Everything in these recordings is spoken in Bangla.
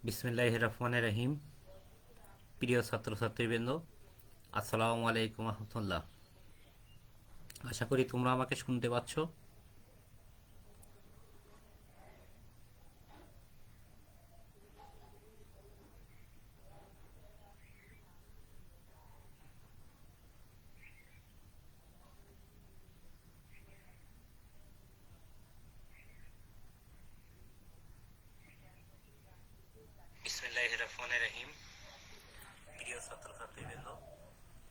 বিসমিল্লাহির রহমানির রহিম। প্রিয় ছাত্রছাত্রীবৃন্দ, আসসালামু আলাইকুম রহমতুল্লাহ। আশা করি তোমরা আমাকে শুনতে পাচ্ছ। বিসমিল্লাহির রহমানির রহিম। প্রিয় ছাত্রছাত্রীবৃন্দ,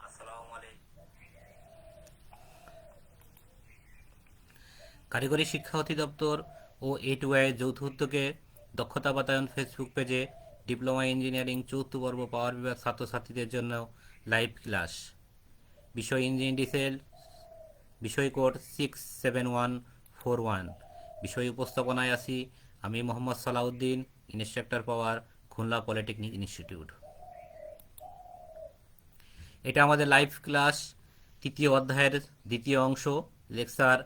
আসসালামু আলাইকুম। কারিগরি শিক্ষা অধিদপ্তর ও A2I যৌথ উদ্যোগে দক্ষতা বাতায়ন ফেসবুক পেজে ডিপ্লোমা ইঞ্জিনিয়ারিং চতুর্থ পর্ব পাওয়ার বিভাগ ছাত্রছাত্রীদের জন্য লাইভ ক্লাস। বিষয় ইঞ্জিন ডিসেল, বিষয় কোড 67141। বিষয় উপস্থাপনায় আছি আমি মোহাম্মদ সালাউদ্দিন, ইনস্ট্রাক্টর পাওয়ার, খুলনা পলিটেকনিক ইনস্টিটিউট। এটা আমাদের লাইভ ক্লাস, তৃতীয় অধ্যায়ের দ্বিতীয় অংশ, লেকচার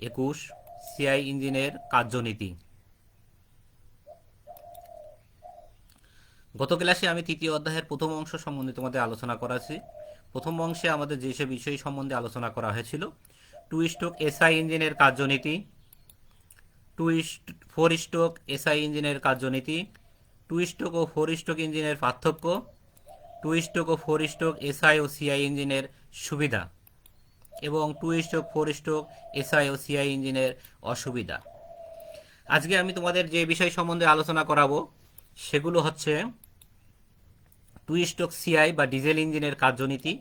21, সিআই ইঞ্জিনের কার্যনীতি। গত ক্লাসে আমি তৃতীয় অধ্যায়ের প্রথম অংশ সম্বন্ধে তোমাদের আলোচনা করেছি। প্রথম অংশে আমাদের যেসব বিষয় সম্বন্ধে আলোচনা করা হয়েছিল: টু স্ট্রোক এসআই ইঞ্জিনের কার্যনীতি, ফোর স্ট্রোক এসআই ইঞ্জিনের কার্যনীতি, টু স্ট্রোক ও ফোর স্ট্রোক ইঞ্জিনের পার্থক্য, টু স্ট্রোক ও ফোর স্ট্রোক এসআই ও সিআই ইঞ্জিনের সুবিধা, এবং two stroke four stroke SI ও সিআই ইঞ্জিনের অসুবিধা। আজকে আমি তোমাদের যে বিষয় সম্বন্ধে আলোচনা করাবো সেগুলো হচ্ছে টু স্ট্রোক সিআই বা ডিজেল ইঞ্জিনের কার্যনীতি,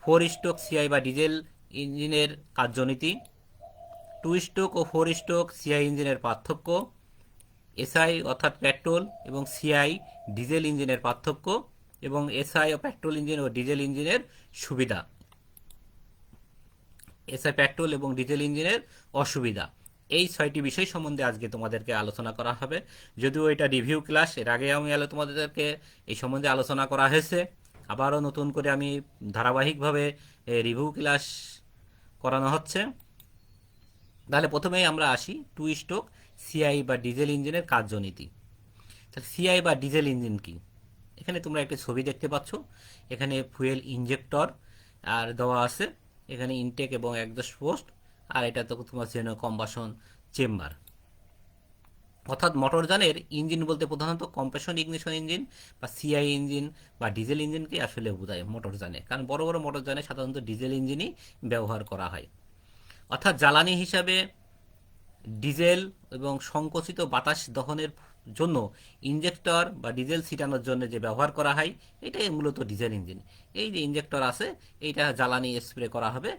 ফোর স্ট্রোক সিআই বা ডিজেল ইঞ্জিনের কার্যনীতি, টু স্ট্রোক ও ফোর স্ট্রোক সিআই ইঞ্জিনের পার্থক্য, এসআই অর্থাৎ পেট্রোল এবং সিআই ডিজেল ইঞ্জিনের পার্থক্য, এবং এসআই ও পেট্রোল ইঞ্জিন ও ডিজেল ইঞ্জিনের সুবিধা, এসআই পেট্রোল এবং ডিজেল ইঞ্জিনের অসুবিধা। এই 6টি বিষয় সম্বন্ধে আজকে তোমাদেরকে আলোচনা করা হবে। যদিও এটা রিভিউ ক্লাস, এর আগে আমি তোমাদেরকে এই সম্বন্ধে আলোচনা করা হয়েছে। আবারও নতুন করে আমি ধারাবাহিকভাবে রিভিউ ক্লাস করানো হচ্ছে। তাহলে প্রথমেই আমরা আসি টু স্ট্রোক সিআই বা ডিজেল ইঞ্জিনের কার্যনীতি। তাহলে সিআই বা ডিজেল ইঞ্জিন কি? এখানে তোমরা একটি ছবি দেখতে পাচ্ছ। এখানে ফুয়েল ইঞ্জেক্টর আর দেওয়া আছে, এখানে ইনটেক এবং একজস্ট পোস্ট, আর এটা তো তোমার জেনো কম্বাসন চেম্বার। অর্থাৎ মোটরযানের ইঞ্জিন বলতে প্রধানত কম্প্রেশন ইগনিশন ইঞ্জিন বা সিআই ইঞ্জিন বা ডিজেল ইঞ্জিনকে আসলে বোঝায় মোটরযানে, কারণ বড় বড় মোটরযানে সাধারণত ডিজেল ইঞ্জিনই ব্যবহার করা হয়। অর্থাৎ জ্বালানি হিসাবে ডিজেল এবং সংকোচিত বাতাস দহনের জন্য ইঞ্জেক্টর বা ডিজেল ছিটানোর জন্য যে ব্যবহার করা হয়, এটাই মূলত ডিজেল ইঞ্জিন। এই যে ইঞ্জেক্টর আছে, এইটা জ্বালানি স্প্রে করা হবে,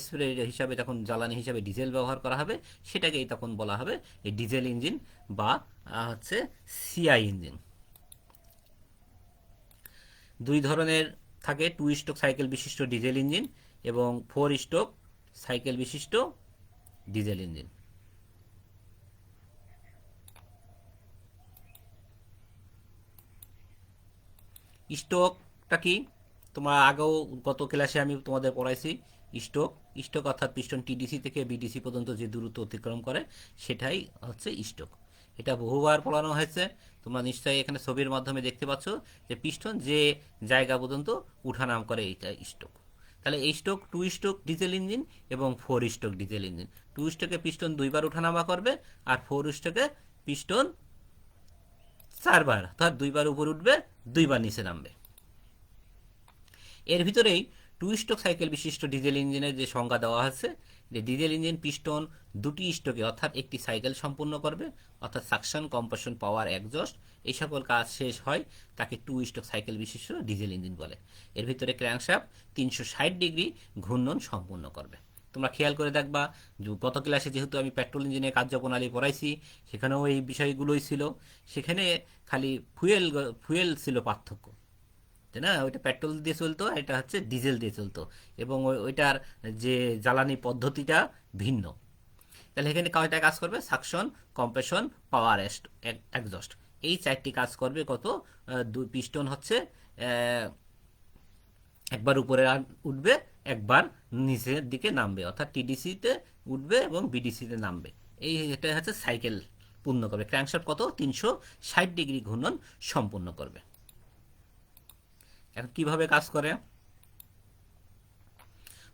স্প্রে হিসাবে যখন জ্বালানি হিসাবে ডিজেল ব্যবহার করা হবে, সেটাকেই তখন বলা হবে এই ডিজেল ইঞ্জিন বা হচ্ছে সিআই ইঞ্জিন। দুই ধরনের থাকে, টু স্ট্রোক সাইকেল বিশিষ্ট ডিজেল ইঞ্জিন এবং ফোর স্ট্রোক সাইকেল বিশিষ্ট ডিজেল ইঞ্জিন। স্ট্রোকটা কি? তোমরা আগেও গত ক্লাসে আমি তোমাদের পড়াইছি। স্ট্রোক স্ট্রোক অর্থাৎ পিস্টন টিডিসি থেকে বিডিসি পর্যন্ত যে দূরত্ব অতিক্রম করে সেটাই হচ্ছে স্ট্রোক। এটা বহুবার পড়ানো হয়েছে। তোমরা নিশ্চয়ই এখানে ছবির মাধ্যমে দেখতে পাচ্ছ যে পিস্টন যে জায়গা পর্যন্ত উঠানাম করে, এইটা স্ট্রোক। তাহলে এই stroke two stroke diesel engine এবং four stroke diesel engine. Two স্ট্রোকে পিস্টন দুইবার উঠানামা করবে, আর ফোর স্ট্রোকে পিস্টন চারবার, অর্থাৎ দুইবার উপর উঠবে, দুইবার নিচে নামবে। এর ভিতরেই টু স্ট্রোক সাইকেল বিশিষ্ট ডিজেল ইঞ্জিনের যে সংজ্ঞা দেওয়া আছে, যে ডিজেল ইঞ্জিন পিস্টন দুটি স্ট্রোকে অর্থাৎ একটি সাইকেল সম্পূর্ণ করবে, অর্থাৎ সাকশন, কম্প্রেশন, পাওয়ার, একজস্ট এই সকল কাজ শেষ হয়, তাকে টু স্ট্রোক সাইকেল বিশিষ্ট ডিজেল ইঞ্জিন বলে। এর ভিতরে ক্র্যাঙ্কশ্যাফট 360 ডিগ্রি ঘূর্ণন সম্পূর্ণ করবে। তোমরা খেয়াল করে দেখবা, গত ক্লাসে যেহেতু আমি পেট্রোল ইঞ্জিনের কার্যপ্রণালী পড়াইছি, সেখানেও এই বিষয়গুলোই ছিল। সেখানে খালি ফুয়েল ছিল পার্থক্য, তাই না? ওইটা পেট্রোল দিয়ে চলতো, এটা হচ্ছে ডিজেল দিয়ে চলতো, এবং ওইটার যে জ্বালানি পদ্ধতিটা ভিন্ন। তাহলে এখানে কয়টা কাজ করবে? সাকশন, কম্প্রেশন, পাওয়ার, একজস্ট, এই 4টি কাজ করবে। কত? দুই পিস্টন হচ্ছে একবার উপরে উঠবে, একবার নিচের দিকে নামবে, অর্থাৎ টিডিসিতে উঠবে এবং বিডিসিতে নামবে। এটা হচ্ছে সাইকেল পূর্ণ করবে। ক্র্যাঙ্কশ্যাফট কত 360 ডিগ্রি ঘূর্ণন সম্পূর্ণ করবে। এখন কিভাবে কাজ করে?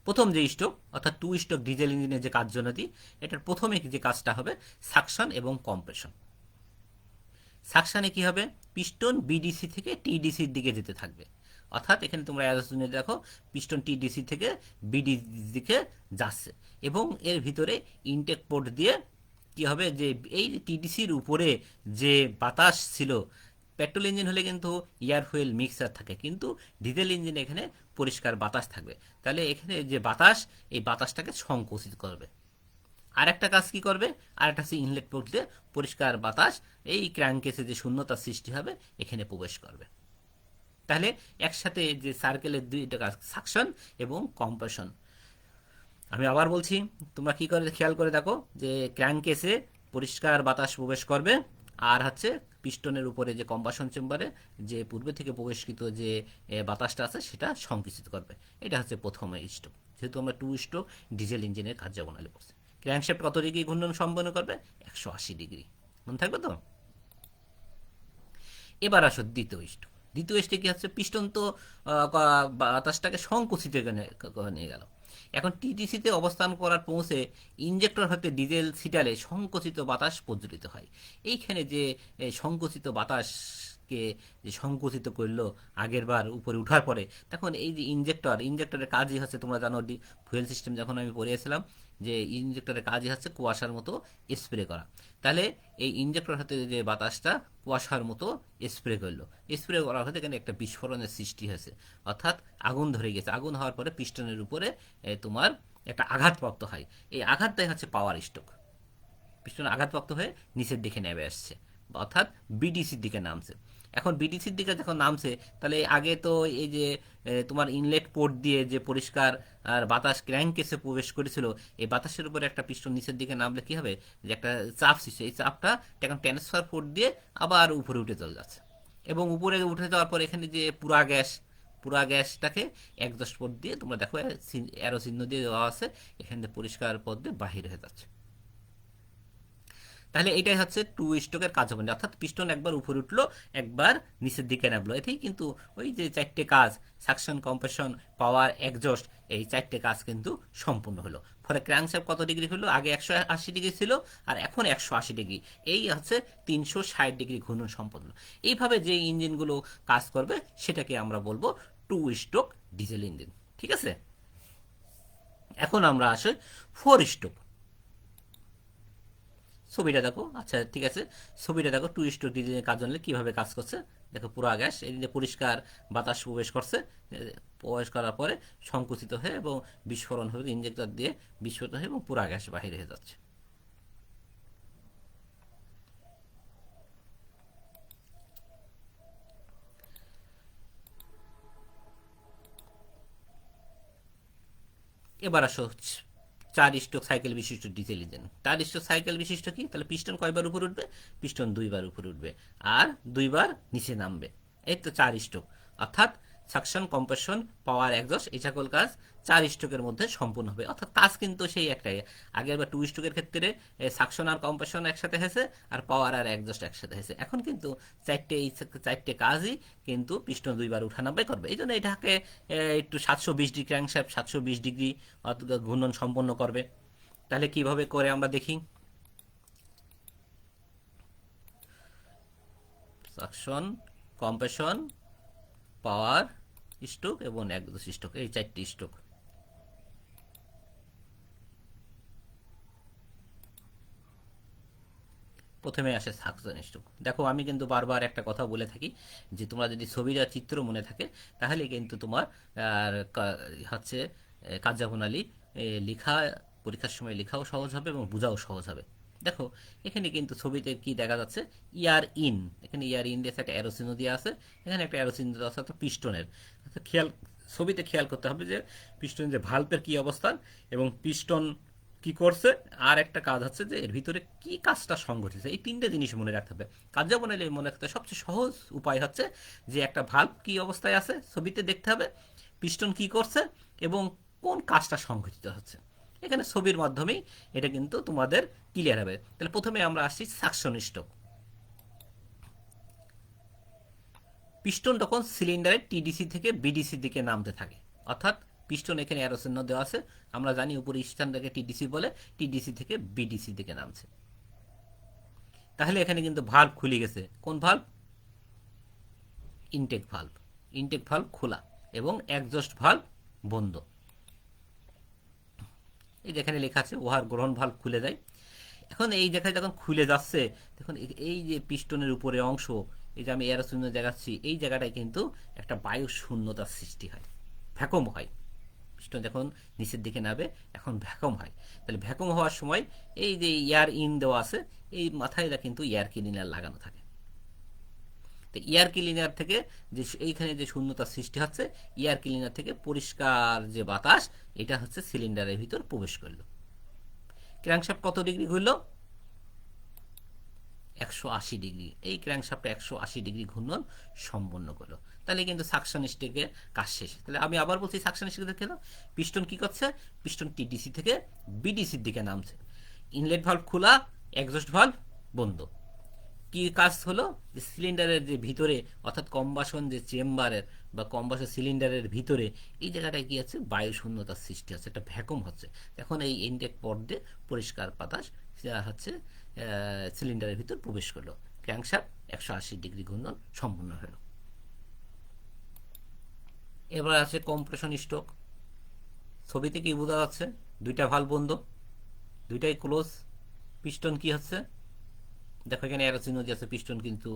প্রথম যে স্ট্রোক অর্থাৎ টু স্ট্রোক ডিজেল ইঞ্জিনের যে কার্যনীতি, এটার প্রথমে যে কাজটা হবে সাকশন এবং কম্প্রেশন। সাকশানে কি হবে, পিস্টন বিডিসি থেকে টিডিসির দিকে যেতে থাকবে। অর্থাৎ এখানে তোমরা অ্যারোসিনে দেখো পিস্টন টিডিসি থেকে বিডিসির দিকে যাচ্ছে, এবং এর ভিতরে ইনটেক পোর্ট দিয়ে কি হবে, যে এই টিডিসির উপরে যে বাতাস ছিল, পেট্রোল ইঞ্জিন হলে কিন্তু এয়ার ফুয়েল মিক্সার থাকে, কিন্তু ডিজেল ইঞ্জিনে এখানে পরিষ্কার বাতাস থাকবে। তাহলে এখানে যে বাতাস, এই বাতাসটাকে সংকুচিত করবে। আর একটা কাজ কি করবে, আর একটা হচ্ছে ইনলেট পোর্ট দিয়ে পরিষ্কার বাতাস এই ক্র্যাঙ্কেসে যে শূন্যতার সৃষ্টি হবে এখানে প্রবেশ করবে। তাহলে একসাথে যে সার্কেলের দুইটা কাজ, সাকশন এবং কম্প্রেশন। আমি আবার বলছি, তোমরা কি করে খেয়াল করে দেখো যে ক্র্যাঙ্কেসে পরিষ্কার বাতাস প্রবেশ করবে, আর হচ্ছে পিস্টনের উপরে যে কম্বাসন চেম্বারে যে পূর্বে থেকে প্রবেশকৃত যে বাতাসটা আছে সেটা সংকুচিত করবে। এটা হচ্ছে প্রথম স্ট্রোক, যেহেতু আমরা টু স্ট্রোক ডিজেল ইঞ্জিনের কার্যপ্রণালী পড়ছি। ক্র্যাঙ্কশ্যাফট কত ডিগ্রি ঘূর্ণন সম্পন্ন করবে, 180 ডিগ্রি। মনে থাকবে তো? এবার আসো দ্বিতীয় স্ট্রোক। দ্বিতীয় স্ট্রোকে কি হচ্ছে, পিস্টন তো বাতাসটাকে সংকুচিত করে নিয়ে গেল। এখন টিটিসিতে অবস্থান করার পৌঁছে ইঞ্জেক্টর হতে ডিজেল সিটালে সংকুচিত বাতাস প্রজ্বলিত হয়। এইখানে যে সংকুচিত বাতাসকে যে সংকুচিত করলো আগের বার উপরে উঠার পরে, তখন এই যে ইঞ্জেক্টরের কাজই হচ্ছে, তোমরা জানো ফুয়েল সিস্টেম যখন আমি পড়িয়েছিলাম যে ইঞ্জেক্টরের কাজই হচ্ছে কুয়াশার মতো স্প্রে করা। তাহলে এই ইঞ্জেক্টর হাতে যে বাতাসটা কুয়াশার মতো স্প্রে করলো, স্প্রে করার হতে এখানে একটা বিস্ফোরণের সৃষ্টি হয়েছে, অর্থাৎ আগুন ধরে গেছে। আগুন হওয়ার পরে পিস্টনের উপরে তোমার একটা আঘাতপ্রাপ্ত হয়। এই আঘাতটাই হচ্ছে পাওয়ার স্ট্রোক। পিস্টন আঘাতপ্রাপ্ত হয়ে নিচের দিকে নেমে আসছে, অর্থাৎ বিডিসির দিকে নামছে। এখন বিডিসির দিকে যখন নামছে, তাহলে আগে তো এই যে তোমার ইনলেট পোর্ট দিয়ে যে পরিষ্কার আর বাতাস ক্র্যাঙ্কেসে প্রবেশ করেছিল, এই বাতাসের উপরে একটা পিস্টন নিচের দিকে নামলে কি হবে, যে একটা চাপ সৃষ্টি, এই চাপটা এখন ট্রান্সফার পোর্ট দিয়ে আবার উপরে উঠে চলে যাচ্ছে। এবং উপরে উঠে যাওয়ার পর এখানে যে পুরা গ্যাসটাকে একজস্ট পোর্ট দিয়ে তোমরা দেখো অ্যারো চিহ্ন দিয়ে দেওয়া আছে, এখানে পরিষ্কার পথ দিয়ে বাহির হয়ে যাচ্ছে। তাহলে এটাই হচ্ছে টু স্ট্রোকের কার্যপদ্ধতি, অর্থাৎ পিস্টন একবার উপরে উঠলো, একবার নিচের দিকে নামলো। এতেই কিন্তু ওই যে চারটে কাজ, সাকশন, কম্প্রেশন, পাওয়ার, এক্সজস্ট, এই চারটে কাজ কিন্তু সম্পূর্ণ হলো। ফলে ক্র্যাঙ্কশ্যাফট কত ডিগ্রি হলো, আগে 180 ডিগ্রি ছিল আর এখন 180 ডিগ্রি, এই হচ্ছে 360 ডিগ্রি ঘূর্ণন সম্পন্ন। এইভাবে যে ইঞ্জিনগুলো কাজ করবে সেটাকে আমরা বলবো টু স্ট্রোক ডিজেল ইঞ্জিন। ঠিক আছে, এখন আমরা আসি ফোর স্ট্রোক। ছবিটা দেখো, আচ্ছা ঠিক আছে, ছবিটা দেখো টু স্ট্রোক ডিজাইনের কাজ জানলে কীভাবে কাজ করছে। দেখো পুরো গ্যাস এই যে পরিষ্কার বাতাস প্রবেশ করছে, প্রবেশ করার পরে সংকুচিত হয়ে এবং বিস্ফোরণ হয়ে ইঞ্জেক্টর দিয়ে বিস্ফোরিত হয়ে এবং পুরো গ্যাস বাহির হয়ে যাচ্ছে। এবার আসো চার স্ট্রোক সাইকেল বিশিষ্ট ডিজেল ইঞ্জিন। চার স্ট্রোক সাইকেল বিশিষ্ট কি, তাহলে পিস্টন কয়বার উপরে উঠবে, পিস্টন দুইবার উপরে উঠবে আর দুইবার নিচে নামবে। এই তো চার স্ট্রোক, অর্থাৎ সাকশন, কম্প্রেশন, পাওয়ার, এক্সজস্ট, এই সকল কাজ চার স্ট্রোকের মধ্যে সম্পূর্ণ হবে। অর্থাৎ কাজ কিন্তু সেই একটাই, আগের বার টু স্ট্রোকের ক্ষেত্রে সাকশন আর কম্প্রেশন একসাথে হয়েছে আর পাওয়ার আর এক্সজস্ট একসাথে হয়েছে। এখন কিন্তু চারটে কাজই কিন্তু পিস্টন দুইবার উঠানামাই করবে। এই জন্য এটাকে একটু 720 ডিগ্রি ক্র্যাঙ্কশ্যাফট 720 ডিগ্রি ঘূর্ণন সম্পন্ন করবে। তাহলে কিভাবে করে আমরা দেখি, সাকশন, কম্প্রেশন, পাওয়ার স্ট্রোক এবং এক্সজস্ট স্ট্রোক, এই চারটি স্ট্রোক। প্রথমে আসে সাকশন স্ট্রোক। দেখো আমি কিন্তু বারবার একটা কথা বলে থাকি যে তোমরা যদি ছবির আর চিত্র মনে থাকে তাহলে কিন্তু তোমার হচ্ছে কার্যপ্রণালী লেখা, পরীক্ষার সময় লেখাও সহজ হবে এবং বোঝাও সহজ হবে। দেখো এখানে কিন্তু ছবিতে কি দেখা যাচ্ছে, ইয়ার ইন, এখানে ইয়ার ইন দিয়ে একটা অ্যারোচিহ্ন দিয়ে আছে, এখানে একটা অ্যারোচিহ্ন দেওয়া আছে পিস্টনের। ছবিতে খেয়াল করতে হবে যে পিস্টনের যে ভাল্বের কি অবস্থান এবং পিস্টন কি করছে, আর একটা কাজ হচ্ছে যে এর ভিতরে কি কাজটা সংঘটিত, এই তিনটে জিনিস মনে রাখতে হবে। কার্যপ্রণালী মনে রাখতে সবচেয়ে সহজ উপায় হচ্ছে যে একটা ভাল্ব কি অবস্থায় আছে ছবিতে দেখতে হবে, পিস্টন কি করছে এবং কোন কাজটা সংঘটিত হচ্ছে। এখানে ছবির মাধ্যমেই এটা কিন্তু তোমাদের ক্লিয়ার হবে। তাহলে প্রথমে আমরা আসছি সাকশন স্ট্রোক। পিস্টন তখন সিলিন্ডারের টিডিসি থেকে বিডিসির দিকে নামতে থাকে, অর্থাৎ পিস্টন এখানে অ্যারো চিহ্ন দেওয়া আছে, আমরা জানি উপরে স্থানটাকে টিডিসি বলে, টিডিসি থেকে বিডিসির দিকে নামছে। তাহলে এখানে কিন্তু ভালভ খুলে গেছে। কোন valve? Intake valve. Intake valve খোলা এবং একজস্ট ভালভ বন্ধ। এই যেখানে লেখা আছে ওভার গ্রহণ ভালভ খুলে যায়। এখন এই জায়গায় যখন খুলে যাচ্ছে, দেখুন এই যে পিস্টনের উপরে অংশ, এই যে আমি এয়ারো চিহ্ন দেখাচ্ছি, এই জায়গাটায় কিন্তু একটা বায়ু শূন্যতার সৃষ্টি হয়, ভ্যাকুম হয়। পিস্টন যখন নিচের দিকে নামে এখন ভ্যাকুম হয়। তাহলে ভ্যাকুম হওয়ার সময় এই যে এয়ার ইন দেওয়া আছে, এই মাথায় কিন্তু এয়ার ক্লিনার লাগানো থাকে। তো এয়ার ক্লিনার থেকে যে এইখানে যে শূন্যতার সৃষ্টি হচ্ছে, এয়ার ক্লিনার থেকে পরিষ্কার যে বাতাস, এটা হচ্ছে সিলিন্ডারের ভিতর প্রবেশ করলো। ক্র্যাঙ্কশ্যাফট কত ডিগ্রি ঘুরলো? 180 ডিগ্রি। এই ক্র্যাঙ্কশ্যাফটে 180 ডিগ্রি ঘূর্ণন সম্পন্ন করলো। তাহলে কিন্তু সাকশন স্ট্রোকের কাজ শেষ। তাহলে আমি আবার বলছি সাকশন স্ট্রোক দেখে নাও। পিস্টন কি করছে? পিস্টন টিডিসি থেকে বিডিসির দিকে নামছে। ইনলেট ভালভ খোলা, এক্সস্ট ভালভ বন্ধ। কি কাজ হলো? যে সিলিন্ডারের যে ভিতরে, অর্থাৎ কম্বাসন যে চেম্বারের বা কম্বাসন সিলিন্ডারের ভিতরে এই জায়গাটায় কি আছে? বায়ু শূন্যতার সৃষ্টি হচ্ছে, একটা ভ্যাকুম হচ্ছে। এখন এই ইনটেক পট দিয়ে পরিষ্কার বাতাস হচ্ছে সিলিন্ডারের ভিতর প্রবেশ করলো। ক্র্যাঙ্কশ্যাফট 180 ডিগ্রি ঘূর্ণন সম্পূর্ণ হলো। এবার আছে কম্প্রেশন স্ট্রোক। ছবিতে কি বোঝা যাচ্ছে? দুইটা ভালভ বন্ধ, দুইটাই ক্লোজ। পিস্টন কি হচ্ছে? দেখো এখানে অ্যারো চিহ্ন যে আছে, পিস্টন কিন্তু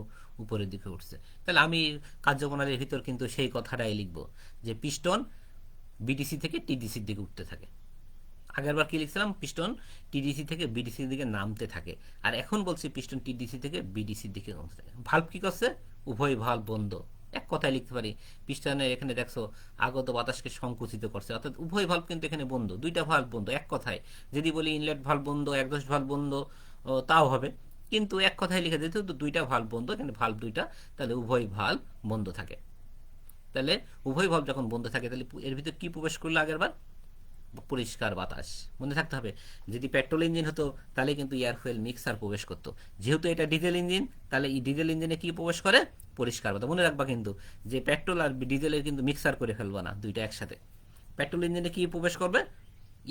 উপরের দিকে উঠছে। তাহলে আমি কার্যপ্রণালীর ভিতর কিন্তু সেই কথাটাই লিখব যে পিস্টন বিডিসি থেকে টিডিসির দিকে উঠতে থাকে। আগেরবার কি লিখছিলাম? পিস্টন টিডিসি থেকে বিডিসির দিকে নামতে থাকে। আর এখন বলছি পিস্টন টিডিসি থেকে বিডিসির দিকে নামতে থাকে। ভালভ কি করছে? উভয় ভালভ বন্ধ। এক কথায় লিখতে পারি, পিস্টনের এখানে দেখছো আগত বাতাসকে সংকুচিত করছে, অর্থাৎ উভয় ভালভ কিন্তু এখানে বন্ধ, দুইটা ভালভ বন্ধ। এক কথায় যদি বলি ইনলেট ভালভ বন্ধ, একজস্ট ভালভ বন্ধ, তাও হবে, কিন্তু এক কথায় লিখে যেহেতু দুইটা ভালভ বন্ধ, এখানে ভালভ দুইটা, তাহলে উভয় ভালভ বন্ধ থাকে। তাহলে উভয় ভালভ যখন বন্ধ থাকে, তাহলে এর ভিতর কি প্রবেশ করলো? আগেরবার পরিষ্কার বাতাস। মনে থাকতে হবে, যদি পেট্রোল ইঞ্জিন হতো তাহলে কিন্তু এয়ার ফুয়েল মিক্সার প্রবেশ করতো। যেহেতু এটা ডিজেল ইঞ্জিন, তাহলে এই ডিজেল ইঞ্জিনে কি প্রবেশ করে? পরিষ্কার বাতাস। মনে রাখবা কিন্তু যে পেট্রোল আর ডিজেলের কিন্তু মিক্সার করে ফেলবা না দুইটা একসাথে। পেট্রোল ইঞ্জিনে কি প্রবেশ করবে?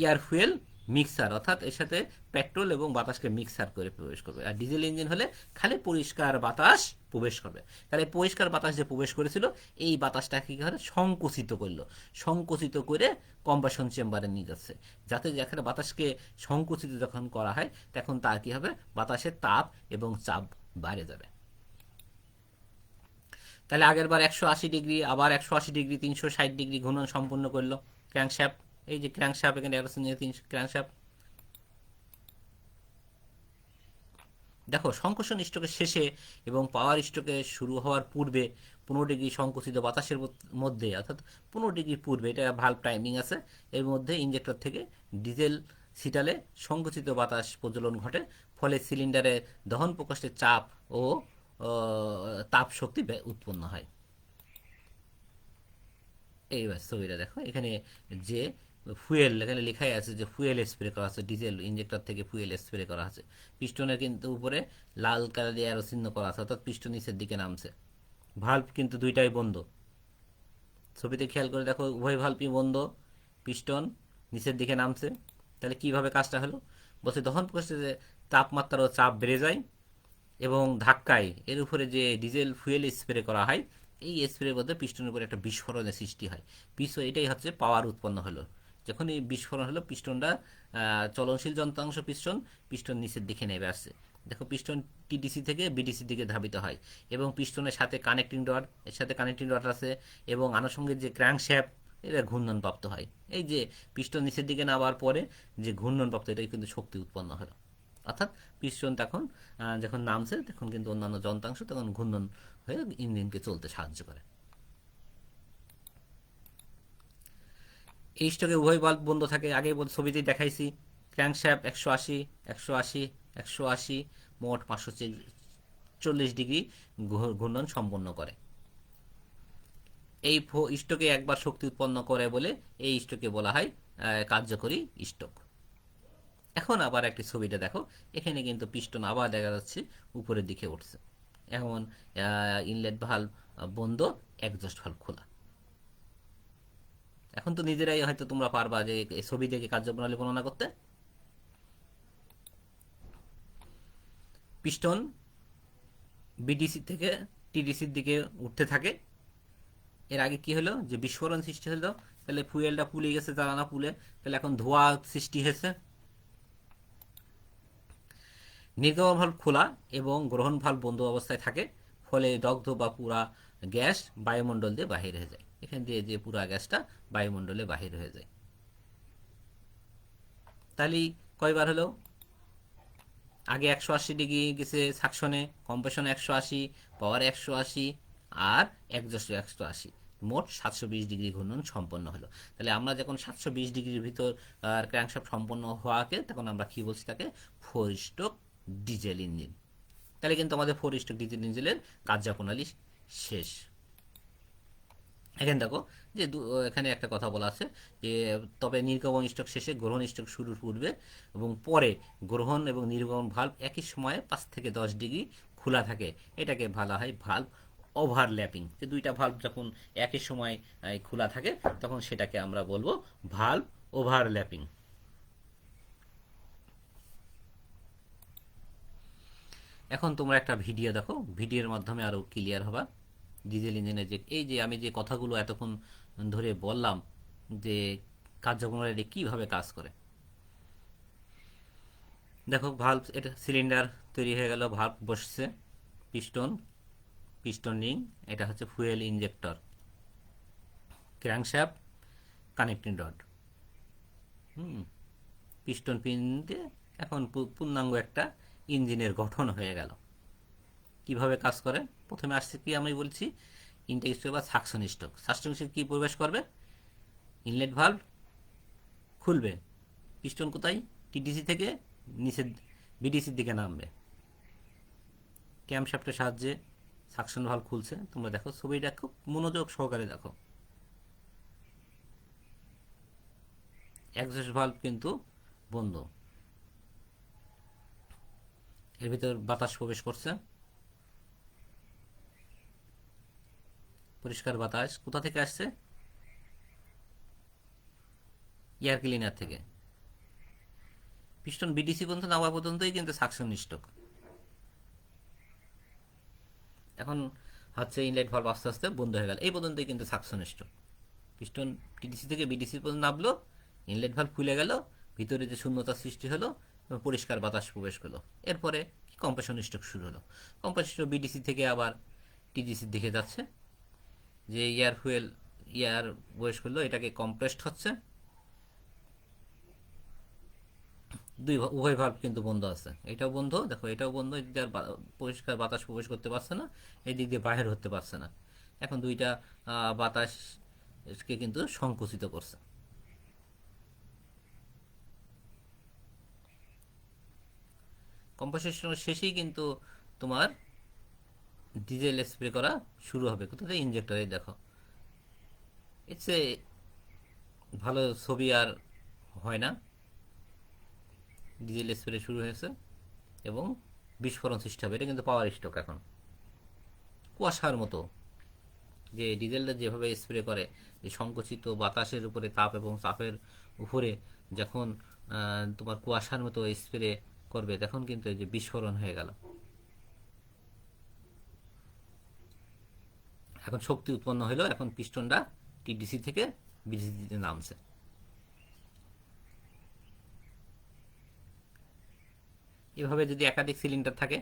এয়ার ফুয়েল মিক্সার, অর্থাৎ এর সাথে পেট্রোল এবং বাতাসকে মিক্সার করে প্রবেশ করবে। আর ডিজেল ইঞ্জিন হলে খালি পরিষ্কার বাতাস প্রবেশ করবে। তাহলে পরিষ্কার বাতাস যে প্রবেশ করেছিল, এই বাতাসটা কি করে? সংকুচিত করলো। সংকুচিত করে কম্বাসন চেম্বারে নিয়ে যাচ্ছে, যাতে যেখানে বাতাসকে সংকুচিত যখন করা হয়, তখন তার কি হবে? বাতাসের তাপ এবং চাপ বাড়ে যাবে। তাহলে আগের বার 180 ডিগ্রি, আবার 180 ডিগ্রি, 360 ডিগ্রি ঘূর্ণন সম্পূর্ণ করলো ক্র্যাঙ্কশ্যাফট। এই যে ক্র্যাঙ্কশ্যাফট, এখানে ক্র্যাঙ্কশ্যাফট। দেখো সংকোচন স্ট্রোকের শেষে এবং পাওয়ার স্ট্রোকে শুরু হওয়ার পূর্বে 15 ডিগ্রি সংকুচিত বাতাসের মধ্যে, অর্থাৎ 15 ডিগ্রি পূর্বে, এটা ভালভ টাইমিং আছে, এর মধ্যে ইঞ্জেক্টর থেকে ডিজেল সিটালে সংকুচিত বাতাস প্রজ্বলন ঘটে, ফলে সিলিন্ডারে দহন প্রকোষ্ঠের চাপ ও তাপ শক্তি উৎপন্ন হয়। এইবার ছবিটা দেখো, এখানে যে ফুয়েল, এখানে লেখাই আছে যে ফুয়েল স্প্রে করা আছে, ডিজেল ইঞ্জেক্টর থেকে ফুয়েল স্প্রে করা আছে। পিস্টনের কিন্তু উপরে লাল কালার দিয়ে অ্যারো চিহ্ন করা আছে, অর্থাৎ পিস্টন নিচের দিকে নামছে। ভালভ কিন্তু দুইটাই বন্ধ। ছবিতে খেয়াল করে দেখো, উভয় ভালভই বন্ধ, পিস্টন নিচের দিকে নামছে। তাহলে কিভাবে কাজটা হলো? বলছে দহন প্রকোষ্ঠে যে তাপমাত্রা ও চাপ বেড়ে যায় এবং ধাক্কায় এর উপরে যে ডিজেল ফুয়েল স্প্রে করা হয়, এই স্প্রের মধ্যে পিস্টনের উপরে একটা বিস্ফোরণের সৃষ্টি হয়। এটাই হচ্ছে পাওয়ার উৎপন্ন হলো। যখন এই বিস্ফোরণ হলো, পিস্টনটা চলনশীল যন্ত্রাংশ পিস্টন, পিস্টন নিচের দিকে নেমে আসছে। দেখো পিস্টন টিডিসি থেকে বিডিসি দিকে ধাবিত হয় এবং পিস্টনের সাথে কানেক্টিং রড, এর সাথে কানেক্টিং রড আছে এবং আনুষঙ্গিক যে ক্র্যাঙ্কশ্যাফট, এটা ঘূর্ণন প্রাপ্ত হয়। এই যে পিস্টন নিচের দিকে নামার পরে যে ঘূর্ণন প্রাপ্ত, এটাই কিন্তু শক্তি উৎপন্ন হলো। অর্থাৎ পিস্টন তখন যখন নামছে, তখন কিন্তু অন্যান্য যন্ত্রাংশ তখন ঘূর্ণন হয়ে ইঞ্জিনকে চলতে সাহায্য করে। এই স্ট্রোকে উভয় বাল্ব বন্ধ থাকে। আগে ছবিতেই দেখাইছি, ক্র্যাঙ্কশ্যাফট 180, 180, 180, মোট 540 ডিগ্রি ঘূর্ণন সম্পন্ন করে। এই স্ট্রোকে একবার শক্তি উৎপন্ন করে বলে এই স্ট্রোকে বলা হয় কার্যকরী স্ট্রোক। এখন আবার একটি ছবিটা দেখো, এখানে কিন্তু পিস্টন আবার দেখা যাচ্ছে উপরের দিকে উঠছে। এখন ইনলেট ভালভ বন্ধ, এক্সজস্ট ভালভ খোলা। এখন তো নিজেরাই হয়তো তোমরা পারবা যে এই ছবি দেখে কার্যপ্রণালী বর্ণনা করতে। পিস্টন বিডিসি থেকে টিডিসির দিকে উঠতে থাকে। এর আগে কি হলো, যে বিস্ফোরণ সৃষ্টি হলো, তাহলে ফুয়েলটা পুলে গেছে, জ্বালানা পুলে, তাহলে এখন ধোঁয়া সৃষ্টি হয়েছে। নির্গমন ভালভ খোলা এবং গ্রহণ ভালভ বন্ধ অবস্থায় থাকে, ফলে দগ্ধ বা পুরা গ্যাস বায়ুমণ্ডল দিয়ে বাহির হয়ে যায়। এখান দিয়ে যে পুরা গ্যাসটা বায়ুমণ্ডলে বাহির হয়ে যায়। তাহলে কয়বার হলো, আগে 180 ডিগ্রি গেছে সাকশনে, কম্প্রেশনে 180, পাওয়ার 180, আর একজস্ট 180, মোট 720 ডিগ্রি ঘূর্ণন সম্পন্ন হলো। তাহলে আমরা যখন 720 ডিগ্রির ভিতর ক্র্যাঙ্কশাফট সম্পন্ন হওয়াকে, তখন আমরা কি বলছি, তাকে 4 স্ট্রোক ডিজেল ইঞ্জিন। তাহলে কিন্তু আমাদের 4 স্ট্রোক ডিজেল ইঞ্জিনের কার্যপ্রণালী শেষ। এখানে দেখো যে এখানে একটা কথা বলা আছে যে, তবে নির্গমন স্ট্রোক শেষে গ্রহণ স্ট্রোক শুরুর পূর্বে এবং পরে গ্রহণ এবং নির্গমন ভালভ একই সময়ে 5 থেকে 10 ডিগ্রি খোলা থাকে। এটাকে বলা হয় ভালভ ওভারল্যাপিং। যে দুইটা ভালভ যখন একই সময় খোলা থাকে, তখন সেটাকে আমরা বলবো ভালভ ওভারল্যাপিং। এখন তোমরা একটা ভিডিও দেখো, ভিডিওর মাধ্যমে আরো ক্লিয়ার হবা ডিজেল ইঞ্জিনের যে এই যে আমি যে কথাগুলো এতক্ষণ ধরে বললাম, যে কার্যপ্রণালী কিভাবে কাজ করে। দেখো ভালভ, এটা সিলিন্ডার তৈরি হয়ে গেল, ভালভ বসছে, পিস্টন, পিস্টন রিং, এটা হচ্ছে fuel injector, crankshaft, connecting rod, piston pin দিয়ে এখন পূর্ণাঙ্গ একটা ইঞ্জিনের গঠন হয়ে গেল। কিভাবে কাজ করে, প্রথমে আসছে কি আমি বলছি, ইনটেক স্ট্রোক বা সাকশন স্ট্রোক। সাকশন স্ট্রোক কি প্রবেশ করবে, ইনলেট ভালভ খুলবে, পিস্টন কোথায়, টিডিসি থেকে নিচে বিডিসির দিকে নামবে, ক্যামশ্যাফটের সাহায্যে সাকশন ভালভ খুলছে। তোমরা দেখো ছবিটা খুব মনোযোগ সহকারে দেখো। এক্সজস্ট ভালভ কিন্তু বন্ধ, এর ভিতর বাতাস প্রবেশ করছে, পরিষ্কার বাতাস কোথা থেকে আসছে, এয়ার ক্লিনার থেকে। পিস্টন বিডিসি পর্যন্ত নামা পর্যন্তই কিন্তু সাকশন স্ট্রোক। এখন হচ্ছে ইনলেট ভালভ আস্তে আস্তে বন্ধ হয়ে গেল, এই পর্যন্তই কিন্তু সাকশন স্ট্রোক। পিস্টন টিডিসি থেকে বিডিসি পর্যন্ত নামলো, ইনলেট ভালভ খুলে গেল, ভিতরে যে শূন্যতা সৃষ্টি হলো এবং পরিষ্কার বাতাস প্রবেশ করলো। এরপরে কম্প্রেশন স্ট্রোক শুরু হলো। কম্প্রেশন স্ট্রোক বিডিসি থেকে আবার টিডিসির দিকে যাচ্ছে, যে এয়ার ফুয়েল এয়ার প্রবেশ করলো, এটাকে কম্প্রেসড হচ্ছে। উভয় ভালভ কিন্তু বন্ধ আছে, এটাও বন্ধ, দেখো এটাও বন্ধ, এদিক দিয়ে আর পরিষ্কার বাতাস প্রবেশ করতে পারছে না, এই দিক দিয়ে বাহির হতে পারছে না। এখন দুইটা বাতাসকে কিন্তু সংকুচিত করছে। কম্প্রেসেশন শেষেই কিন্তু তোমার ডিজেল স্প্রে করা শুরু হবে। কোথাতে, ইঞ্জেক্টরে দেখো। ইটস এ ভালো ছবি আর হয় না, ডিজেল স্প্রে শুরু হয়েছে এবং বিস্ফোরণ সৃষ্টি হবে। এটা কিন্তু পাওয়ার স্ট্রোক। এখন কুয়াশার মতো, যে ডিজেলটা যেভাবে স্প্রে করে, যে সংকুচিত বাতাসের উপরে তাপ এবং চাপের উপরে যখন তোমার কুয়াশার মতো স্প্রে করবে, তখন কিন্তু এই যে বিস্ফোরণ হয়ে গেল। এখন শক্তি উৎপন্ন হলো, এখন পিস্টনটা টিডিসি থেকে বিডিসিতে নামছে। এভাবে যদি একাধিক সিলিন্ডার থাকে,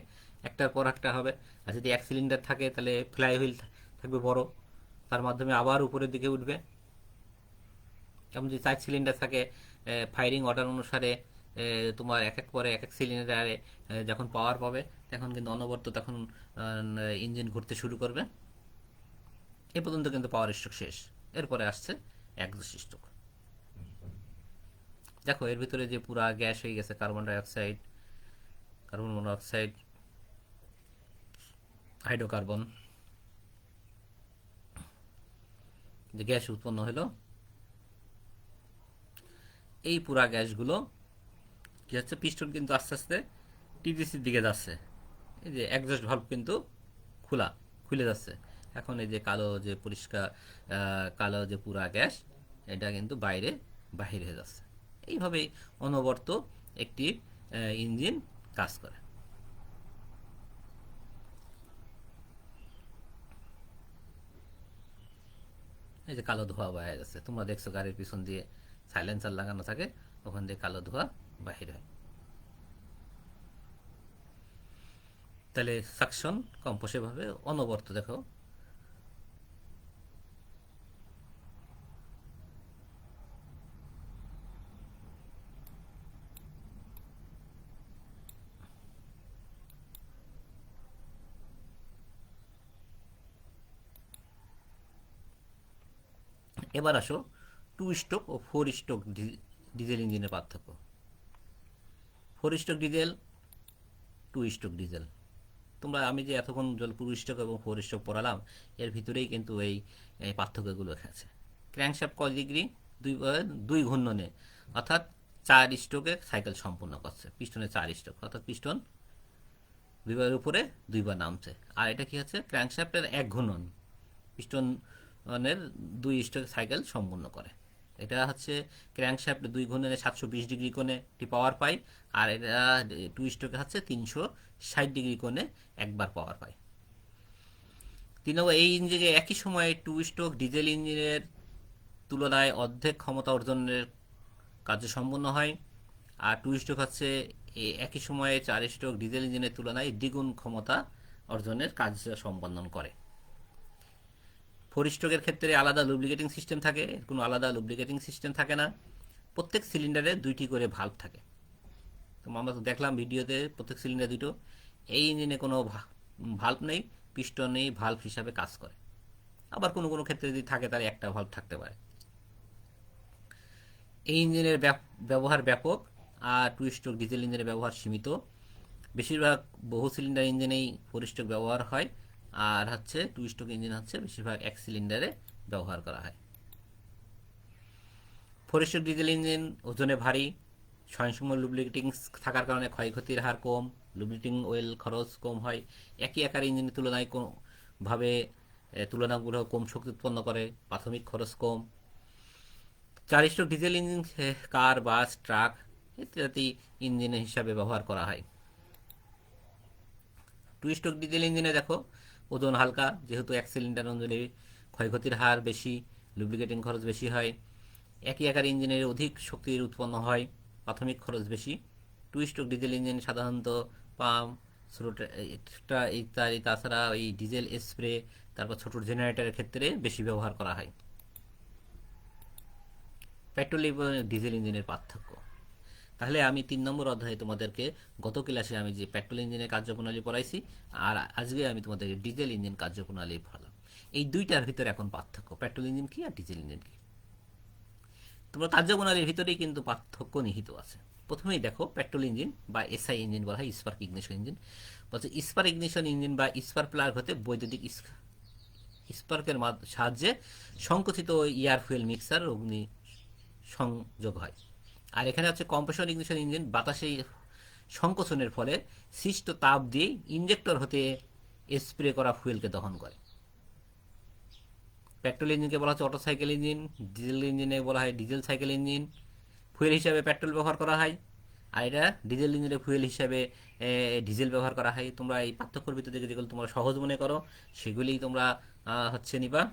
একটার পর একটা হবে। আর যদি এক সিলিন্ডার থাকে, তাহলে ফ্লাই হুইল থাকবে বড়, তার মাধ্যমে আবার উপরের দিকে উঠবে। যেমন যদি 4 সিলিন্ডার থাকে, ফায়ারিং অর্ডার অনুসারে তোমার এক এক পরে এক এক সিলিন্ডারে যখন পাওয়ার পাবে, তখন কিন্তু অনবরত তখন ইঞ্জিন ঘুরতে শুরু করবে। এ পর্যন্ত কিন্তু পাওয়ার স্ট্রোক শেষ। এরপরে আসছে একজস্ট স্ট্রোক। দেখো এর ভিতরে যে পুরা গ্যাস হয়ে গেছে, carbon dioxide, carbon monoxide, hydrocarbon, যে গ্যাস উৎপন্ন হলো, এই পুরা গ্যাসগুলো কি হচ্ছে, পিস্টন কিন্তু আস্তে আস্তে টিডিসির দিকে যাচ্ছে। এই যে একজস্ট ভালভ কিন্তু খোলা, খুলে যাচ্ছে। এখন এই যে কালো যে পরিষ্কার কালো যে পুরা গ্যাস, এটা কিন্তু বাইরে বাহির হয়ে যাচ্ছে। এইভাবেই অনবরত একটি ইঞ্জিন কাজ করে। এই যে কালো ধোঁয়া বাইরে যাচ্ছে, তোমরা দেখছো গাড়ির পিছন দিয়ে সাইলেন্সার লাগানো থাকে, ওখান দিয়ে কালো ধোঁয়া বাহির হয়। তাহলে সাকশন কম্পোসে ভাবে অনবরত দেখো। এবার আসো টু স্ট্রোক ও ফোর স্ট্রোক ডিজেল ইঞ্জিনের পার্থক্য। Four stroke diesel, two stroke diesel, তোমরা আমি যে এতক্ষণ টু স্ট্রোক এবং ফোর স্ট্রোক পড়ালাম, এর ভিতরেই কিন্তু এই পার্থক্যগুলো আছে। ক্র্যাঙ্কশ্যাফট কয় ডিগ্রি, দুই দুই ঘূর্ণনে, অর্থাৎ 4 স্ট্রোকে সাইকেল সম্পূর্ণ করছে। পিস্টনে 4 স্ট্রোক, অর্থাৎ পিস্টন দুইবার উপরে দুইবার নামছে। আর এটা কি হচ্ছে, ক্র্যাঙ্কশ্যাফটের 1 ঘূর্ণন, পিস্টনের 2 স্ট্রোকে সাইকেল সম্পূর্ণ করে। এটা হচ্ছে ক্র্যাঙ্কশ্যাফট 2 ঘূর্ণনে 720 ডিগ্রি কোণে একটি পাওয়ার পায়, আর এটা টু স্ট্রোকে হচ্ছে 360 ডিগ্রি কোণে একবার পাওয়ার পায়। 3 নম্বর, এই ইঞ্জিনে একই সময়ে টু স্ট্রোক ডিজেল ইঞ্জিনের তুলনায় অর্ধেক ক্ষমতা অর্জনের কার্য সম্পন্ন হয়। আর টু স্ট্রোক হচ্ছে একই সময়ে 4 স্ট্রোক ডিজেল ইঞ্জিনের তুলনায় দ্বিগুণ ক্ষমতা অর্জনের কাজ সম্পাদন করে। ফোর স্ট্রোকের ক্ষেত্রে আলাদা লুব্রিকেটিং সিস্টেম থাকে, কোনো আলাদা লুব্রিকেটিং সিস্টেম থাকে না। প্রত্যেক সিলিন্ডারে 2টি করে ভাল্ব থাকে। তো আমরা তো দেখলাম ভিডিওতে প্রত্যেক সিলিন্ডার 2টো। এই ইঞ্জিনে কোনো ভাল্ব নেই, পিস্টনেই ভাল্ব হিসাবে কাজ করে। আবার কোনো কোনো ক্ষেত্রে যদি থাকে তাহলে একটা ভাল্ব থাকতে পারে। এই ইঞ্জিনের ব্যবহার ব্যাপক, আর টু স্ট্রোক ডিজেল ইঞ্জিনের ব্যবহার সীমিত। বেশিরভাগ বহু সিলিন্ডার ইঞ্জিনেই ফোর স্ট্রোক ব্যবহার হয়, আর হচ্ছে টু স্ট্রোক ইঞ্জিন হচ্ছে বেশিরভাগ এক সিলিন্ডারে ব্যবহার করা হয়। ফোর স্ট্রোক ডিজেল ইঞ্জিন ওজনে ভারী, স্বয়ংসম্পূর্ণ লুব্রিকেটিং থাকার কারণে ক্ষয়ক্ষতির হার কম, লুব্রিকেটিং ওয়েল খরচ কম হয়। একই আকার ইঞ্জিনের তুলনায় কোনোভাবে তুলনামূলক কম শক্তি উৎপন্ন করে, প্রাথমিক খরচ কম। 4 স্ট্রোক ডিজেল ইঞ্জিন কার, বাস, ট্রাক ইত্যাদি ইঞ্জিনের হিসাবে ব্যবহার করা হয়। টু স্ট্রোক ডিজেল ইঞ্জিনে দেখো ওজন হালকা, যেহেতু এক সিলিন্ডার ইঞ্জিনে ক্ষয়ক্ষতির হার বেশি, লুব্রিকেটিং খরচ বেশি হয়। একই আকার ইঞ্জিনের অধিক শক্তির উৎপন্ন হয়, প্রাথমিক খরচ বেশি। টু স্ট্রোক ডিজেল ইঞ্জিন সাধারণত পাম্প, ইত্যাদি, তাছাড়া এই ডিজেল স্প্রে, তারপর ছোট জেনারেটরের ক্ষেত্রে বেশি ব্যবহার করা হয়। পেট্রোল এবং ডিজেল ইঞ্জিনের পার্থক্য। তাহলে আমি 3 নম্বর অধ্যায়ে তোমাদেরকে গত ক্লাসে আমি যে পেট্রোল ইঞ্জিনের কার্যপ্রণালী পড়াইছি, আর আজকে আমি তোমাদেরকে ডিজেল ইঞ্জিন কার্যপ্রণালী পড়ালাম। এই দুইটার ভিতরে এখন পার্থক্য, পেট্রোল ইঞ্জিন কি আর ডিজেল ইঞ্জিন কি। তোমরা কার্যপ্রণালীর ভিতরেই কিন্তু পার্থক্য নিহিত আছে। প্রথমেই দেখো, পেট্রোল ইঞ্জিন বা এসআই ইঞ্জিন বলা হয়, স্পার্ক ইগনিশন ইঞ্জিন বলছে। স্পার্ক ইগনিশন ইঞ্জিন বা স্পার্ক প্লাগ হতে বৈদ্যুতিক স্পার্কের সাহায্যে সংকুচিত এয়ার ফুয়েল মিক্সার অগ্নি সংযোগ হয়। আর এখানে হচ্ছে কম্প্রেশন ইগনিশন ইঞ্জিন, বাতাসে সংকোচনের ফলে সৃষ্ট তাপ দিয়ে ইঞ্জেক্টর হতে স্প্রে করা ফুয়েলকে দহন করে। পেট্রোল ইঞ্জিনকে বলা হচ্ছে অটো সাইকেল ইঞ্জিন, ডিজেল ইঞ্জিনে বলা হয় ডিজেল সাইকেল ইঞ্জিন। ফুয়েল হিসাবে পেট্রোল ব্যবহার করা হয়, আর এটা ডিজেল ইঞ্জিনের ফুয়েল হিসাবে ডিজেল ব্যবহার করা হয়। তোমরা এই পার্থক্যের ভিতরে যেগুলো তোমরা সহজ মনে করো সেগুলি তোমরা হচ্ছে নিবা।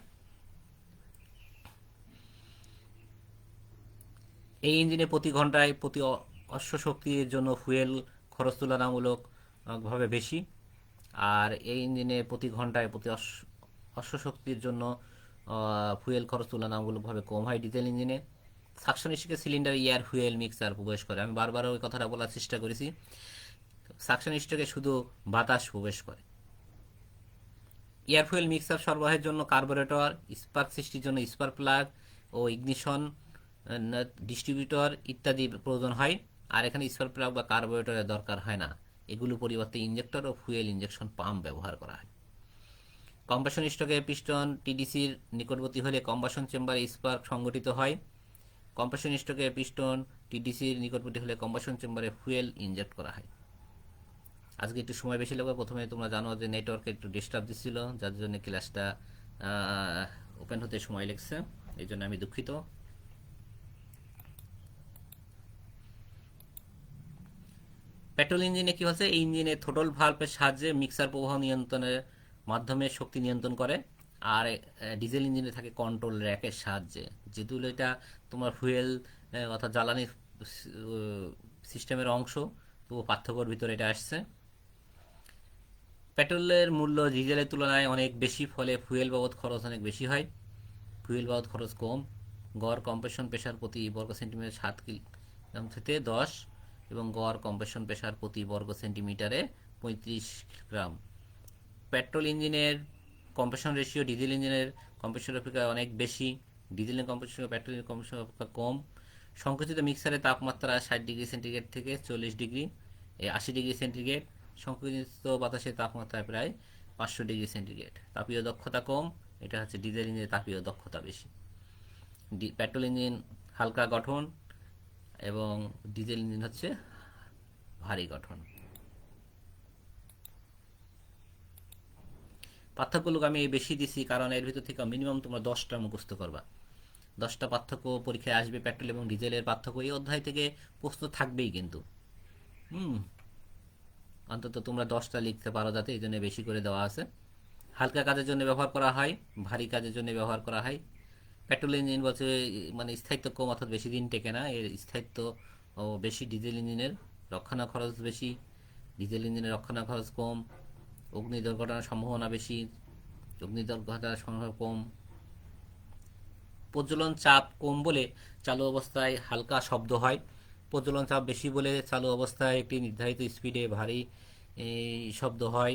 এই ইঞ্জিনে প্রতি ঘন্টায় প্রতি অশ্ব শক্তির জন্য ফুয়েল খরচ তুলনামূলকভাবে বেশি, আর এই ইঞ্জিনে প্রতি ঘন্টায় প্রতি অশ্ব শক্তির জন্য ফুয়েল খরচ তুলনামূলকভাবে কম হয় ডিজেল ইঞ্জিনে। সাকশন স্ট্রোকে সিলিন্ডার এয়ার ফুয়েল মিক্সার প্রবেশ করে। আমি বারবার ওই কথাটা বলার চেষ্টা করেছি, সাকশন স্ট্রোকে শুধু বাতাস প্রবেশ করে। এয়ার ফুয়েল মিক্সার সরবরাহের জন্য কার্বোরেটর, স্পার্ক সৃষ্টির জন্য স্পার্ক প্লাগ ও ইগনিশন ডিস্ট্রিবিউটর ইত্যাদি প্রয়োজন হয়। আর এখানে স্পার্ক প্লাগ বা কার্বোরেটরের দরকার হয় না, এগুলো পরিবর্তে ইঞ্জেক্টর ও ফুয়েল ইঞ্জেকশন পাম্প ব্যবহার করা হয়। কম্বাসন স্ট্রোকে পিস্টন টিডিসির নিকটবর্তী হলে কম্বাসন চেম্বারে স্পার্ক সংগঠিত হয়। কম্প্রেশন স্ট্রোকে পিস্টন টিডিসির নিকটবর্তী হলে কম্বাসন চেম্বারে ফুয়েল ইনজেক্ট করা হয়। আজকে একটু সময় বেশি লাগবে। প্রথমে তোমরা জানো যে নেটওয়ার্কে একটু ডিস্টার্ব দিচ্ছিল, যার জন্য ক্লাসটা ওপেন হতে সময় লেগেছে, এই জন্য আমি দুঃখিত। পেট্রোল ইঞ্জিনে কি হচ্ছে, এই ইঞ্জিনে থ্রোটল ভালভের সাহায্যে মিক্সার প্রবাহ নিয়ন্ত্রণের মাধ্যমে শক্তি নিয়ন্ত্রণ করে। আর ডিজেল ইঞ্জিনে থাকে কন্ট্রোল র্যাকের সাহায্যে। যেহেতু এটা তোমার ফুয়েল অর্থাৎ জ্বালানি সিস্টেমের অংশ, তো পার্থক্যর ভিতরে এটা আসছে। পেট্রোলের মূল্য ডিজেলের তুলনায় অনেক বেশি, ফলে ফুয়েল বাবদ খরচ অনেক বেশি হয়। ফুয়েল বাবদ খরচ কম। গড় কম্প্রেশন প্রেশার প্রতি বর্গ সেন্টিমিটার 7 কিলোগ্রাম থেকে 10 এবং গড় কম্প্রেশন প্রেশার প্রতি বর্গ সেন্টিমিটারে 35 গ্রাম। পেট্রোল ইঞ্জিনের কম্প্রেশন রেশিও ডিজেল ইঞ্জিনের কম্প্রেশন অপেক্ষা অনেক বেশি। ডিজেলের কম্প্রেশন পেট্রোলের কম্প্রেশন অপেক্ষা কম। সংকুচিত মিক্সারের তাপমাত্রা 60 ডিগ্রি সেন্টিগ্রেড থেকে 40 ডিগ্রি 80 ডিগ্রি সেন্টিগ্রেড। সংকুচিত বাতাসের তাপমাত্রা প্রায় 500 ডিগ্রি সেন্টিগ্রেড। তাপীয় দক্ষতা কম, এটা হচ্ছে ডিজেল ইঞ্জিনের তাপীয় দক্ষতা বেশি। পেট্রোল ইঞ্জিন হালকা গঠন এবং ডিজেল ইঞ্জিন হচ্ছে ভারী গঠন। পার্থক্যগুলো আমি বেশি দিছি কারণ এর ভিতর থেকে মিনিমাম তোমরা 10টা মুখস্থ করবা। 10টা পার্থক্য পরীক্ষায় আসবে। পেট্রোল এবং ডিজেলের পার্থক্য এই অধ্যায় থেকে প্রশ্ন থাকবেই কিন্তু। অন্তত তোমরা 10টা লিখতে পারো, যাতে এই জন্য বেশি করে দেওয়া আছে। হালকা কাজের জন্য ব্যবহার করা হয়, ভারী কাজের জন্য ব্যবহার করা হয়। পেট্রোল ইঞ্জিন বলছে মানে স্থায়িত্ব কম, অর্থাৎ বেশি দিন টেকে না, এর স্থায়িত্ব বেশি। ডিজেল ইঞ্জিনের রক্ষণা খরচ বেশি, ডিজেল ইঞ্জিনের রক্ষণা খরচ কম। অগ্নি দুর্ঘটনার সম্ভাবনা বেশি, অগ্নি দুর্ঘটনার সম্ভাবনা কম। প্রজ্বলন চাপ কম বলে চালু অবস্থায় হালকা শব্দ হয়। প্রজ্বলন চাপ বেশি বলে চালু অবস্থায় একটি নির্ধারিত স্পিডে ভারী শব্দ হয়।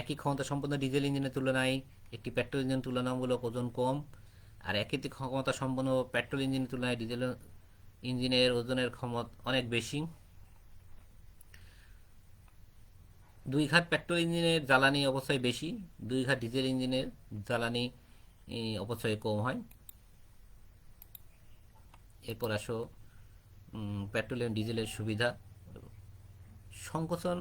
একই ক্ষমতা সম্পন্ন ডিজেল ইঞ্জিনের তুলনায় একটি পেট্রোল ইঞ্জিন তুলনামূলক ওজন কম। আর একই ক্ষমতা সম্পন্ন পেট্রোল ইঞ্জিনের তুলনায় ডিজেল ইঞ্জিনের ওজনের ক্ষমতা অনেক বেশি। 2 ঘাত পেট্রোল ইঞ্জিনের জ্বালানি অপচয় বেশি, 2 ঘাত ডিজেল ইঞ্জিনের জ্বালানি অপচয় কম হয়। এরপর আসো পেট্রোল এবং ডিজেলের সুবিধা। সংকোচন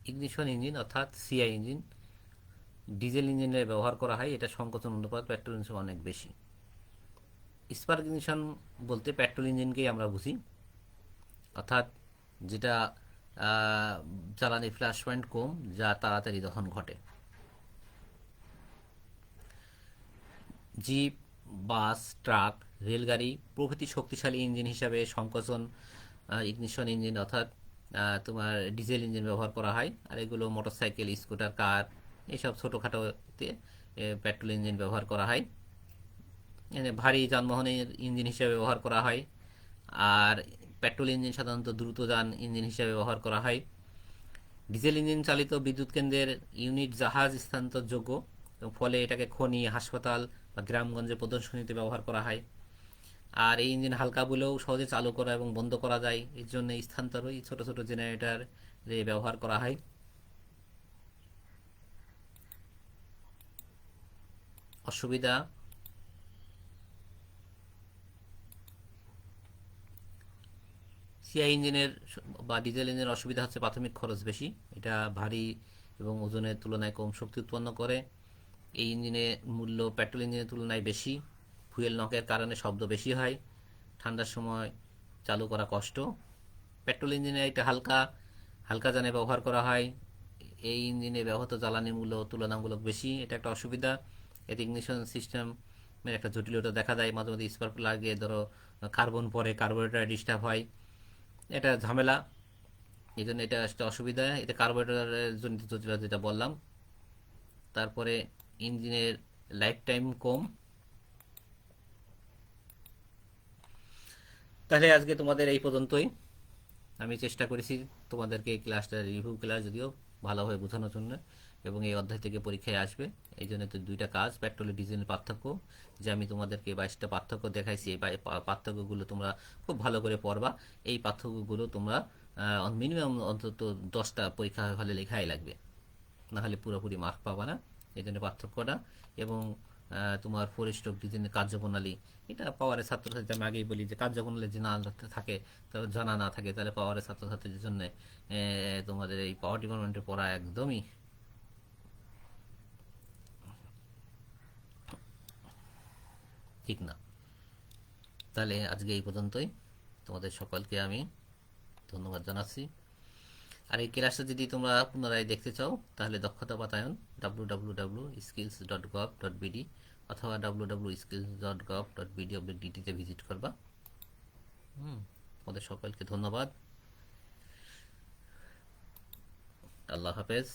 ইগনিশন ইঞ্জিন অর্থাৎ সিআই ইঞ্জিন ডিজেল ইঞ্জিনে ব্যবহার করা হয়। এটা সংকোচন অনুপাত পেট্রোল ইঞ্জিন অনেক বেশি। স্পার্ক ইগনিশন বলতে পেট্রোল ইঞ্জিনকেই আমরা বুঝি, অর্থাৎ যেটা জ্বালানি ফ্ল্যাশ পয়েন্ট কম, যা তাড়াতাড়ি দহন ঘটে। জিপ, বাস, ট্রাক, রেলগাড়ি প্রভৃতি শক্তিশালী ইঞ্জিন হিসাবে সংকোচন ইগনিশন ইঞ্জিন অর্থাৎ তোমার ডিজেল ইঞ্জিন ব্যবহার করা হয়। আর এগুলো মোটরসাইকেল, স্কুটার, কার এইসব ছোটোখাটোতে পেট্রোল ইঞ্জিন ব্যবহার করা হয়। ভারী যানবাহনের ইঞ্জিন হিসেবে ব্যবহার করা হয়। আর পেট্রোল ইঞ্জিন সাধারণত দ্রুতযান ইঞ্জিন হিসেবে ব্যবহার করা হয়। ডিজেল ইঞ্জিন চালিত বিদ্যুৎ কেন্দ্রের ইউনিট জাহাজ স্থানান্তরযোগ্য, ফলে এটাকে খনি, হাসপাতাল বা গ্রামগঞ্জে প্রদর্শনীতে ব্যবহার করা হয়। আর এই ইঞ্জিন হালকা বলেও সহজে চালু করা এবং বন্ধ করা যায়, এর জন্য স্থানান্তর ওই ছোটো ছোটো জেনারেটর ব্যবহার করা হয়। অসুবিধা, সিআই ইঞ্জিনের বা ডিজেল ইঞ্জিনের অসুবিধা হচ্ছে প্রাথমিক খরচ বেশি। এটা ভারী এবং ওজনের তুলনায় কম শক্তি উৎপন্ন করে। এই ইঞ্জিনের মূল্য পেট্রোল ইঞ্জিনের তুলনায় বেশি। ফুয়েল নকের কারণে শব্দ বেশি হয়। ঠান্ডার সময় চালু করা কষ্ট। পেট্রোল ইঞ্জিনে এটা হালকা হালকা যানে ব্যবহার করা হয়। এই ইঞ্জিনে ব্যবহৃত জ্বালানির মূল্য তুলনামূলক বেশি, এটা একটা অসুবিধা। এতে ইগনিশন সিস্টেমের একটা জটিলতা দেখা দেয়। মাঝে মাঝে স্পার্ক লাগে, ধরো কার্বন পরে কার্বোরেটর ডিস্টার্ব হয়, এটা ঝামেলা। এই জন্য এটা একটা অসুবিধা। এতে কার্বোরেটরের জনিত জটিলতা যেটা বললাম। তারপরে ইঞ্জিনের লাইফ টাইম কম। তাহলে আজকে তোমাদের এই পর্যন্তই। আমি চেষ্টা করেছি তোমাদেরকে এই ক্লাসটা রিভিউ ক্লাস যদিও ভালোভাবে বোঝানোর জন্য, এবং এই অধ্যায় থেকে পরীক্ষায় আসবে। এই জন্য তো 2টা কাজ, পেট্রোল ও ডিজেলের পার্থক্য, যে আমি তোমাদেরকে 22টা পার্থক্য দেখাইছি। এই পার্থক্যগুলো তোমরা খুব ভালো করে পড়বা। এই পার্থক্যগুলো তোমরা মিনিমাম অন্তত 10টা পরীক্ষা হলে লেখাই লাগবে, নাহলে পুরোপুরি মার্ক পাবা না। এই জন্য পার্থক্যটা এবং তোমার ফোর স্ট্রোক ডিজাইনের কার্যপ্রণালী, এটা পাওয়ারের ছাত্রছাত্রী, আমি আগেই বলি যে কার্যপ্রণালী যে না থাকে, তো জানা না থাকে, তাহলে পাওয়ারের ছাত্রছাত্রীদের জন্য তোমাদের এই পাওয়ার ডিপার্টমেন্টে পড়া একদমই ঠিক না। তাহলে আজকে এই পর্যন্তই, তোমাদের সকলকে আমি ধন্যবাদ জানাচ্ছি। আর এই ক্লাসটা যদি তোমরা পুনরায় দেখতে চাও তাহলে দক্ষতা বাতায়ন www.skills.gov.bd অথবা www.skills.gov.bd তে ভিজিট করবা। তোমাদের সকলকে ধন্যবাদ। আল্লাহ হাফেজ।